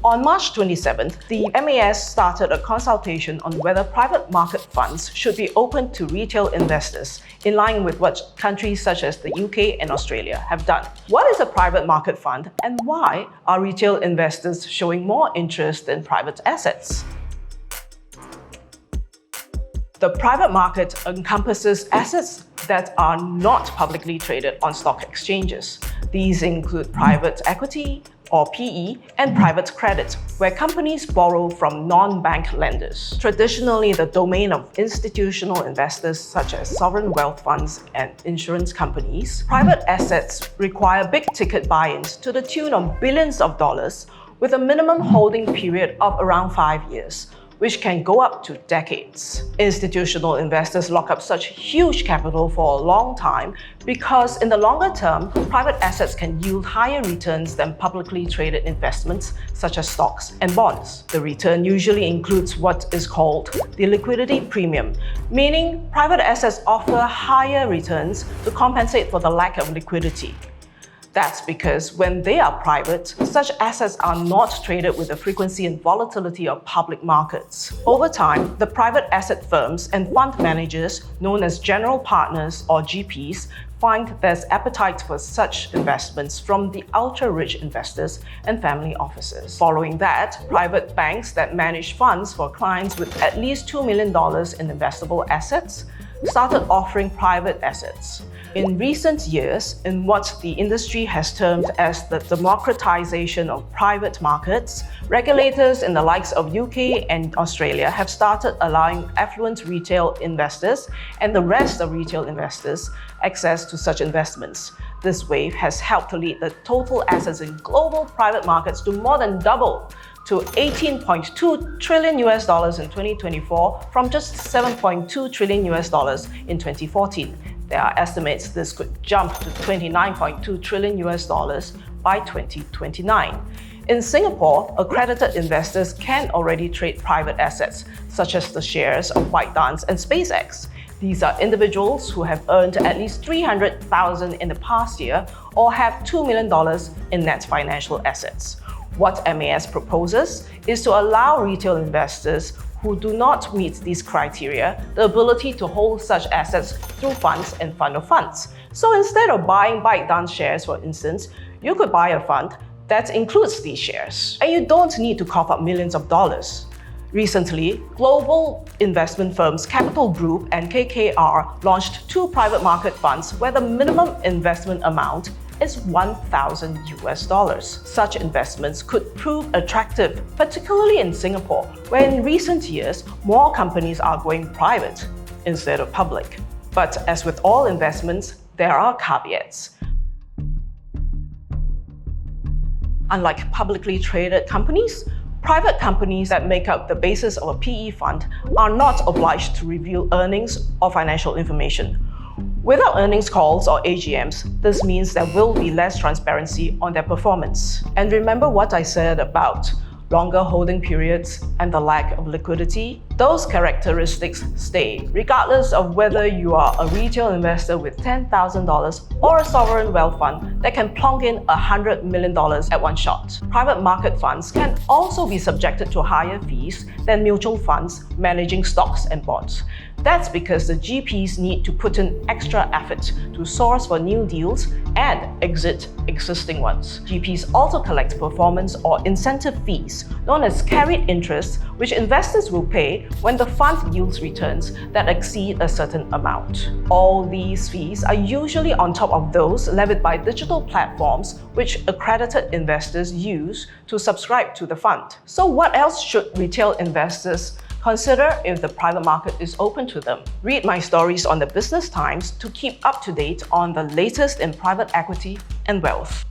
On March 27th, the MAS started a consultation on whether private market funds should be open to retail investors, in line with what countries such as the UK and Australia have done. What is a private market fund, and why are retail investors showing more interest in private assets? The private market encompasses assets that are not publicly traded on stock exchanges. These include private equity, or PE, and private credit, where companies borrow from non-bank lenders. Traditionally, the domain of institutional investors such as sovereign wealth funds and insurance companies, private assets require big-ticket buy-ins to the tune of billions of dollars, with a minimum holding period of around 5 years, which can go up to decades. Institutional investors lock up such huge capital for a long time because in the longer term, private assets can yield higher returns than publicly traded investments such as stocks and bonds. The return usually includes what is called the liquidity premium, meaning private assets offer higher returns to compensate for the lack of liquidity. That's because when they are private, such assets are not traded with the frequency and volatility of public markets. Over time, the private asset firms and fund managers, known as general partners or GPs, find there's appetite for such investments from the ultra-rich investors and family offices. Following that, private banks that manage funds for clients with at least $2 million in investable assets started offering private assets. In recent years, in what the industry has termed as the democratization of private markets, regulators in the likes of UK and Australia have started allowing affluent retail investors and the rest of retail investors access to such investments. This wave has helped to lead the total assets in global private markets to more than double to $18.2 trillion in 2024 from just $7.2 trillion in 2014. There are estimates this could jump to $29.2 trillion by 2029. In Singapore, accredited investors can already trade private assets, such as the shares of ByteDance and SpaceX. These are individuals who have earned at least $300,000 in the past year or have $2 million in net financial assets. What MAS proposes is to allow retail investors who do not meet these criteria the ability to hold such assets through funds and fund of funds. So instead of buying ByteDance shares, for instance, you could buy a fund that includes these shares, and you don't need to cough up millions of dollars. Recently, global investment firms Capital Group and KKR launched 2 private market funds where the minimum investment amount is $1,000. Such investments could prove attractive, particularly in Singapore, where in recent years, more companies are going private instead of public. But as with all investments, there are caveats. Unlike publicly traded companies, private companies that make up the basis of a PE fund are not obliged to reveal earnings or financial information. Without earnings calls or AGMs, this means there will be less transparency on their performance. And remember what I said about longer holding periods and the lack of liquidity? Those characteristics stay, regardless of whether you are a retail investor with $10,000 or a sovereign wealth fund that can plunk in $100 million at one shot. Private market funds can also be subjected to higher fees than mutual funds managing stocks and bonds. That's because the GPs need to put in extra effort to source for new deals and exit existing ones. GPs also collect performance or incentive fees, known as carried interest, which investors will pay when the fund yields returns that exceed a certain amount. All these fees are usually on top of those levied by digital platforms which accredited investors use to subscribe to the fund. So what else should retail investors consider if the private market is open to them? Read my stories on the Business Times to keep up to date on the latest in private equity and wealth.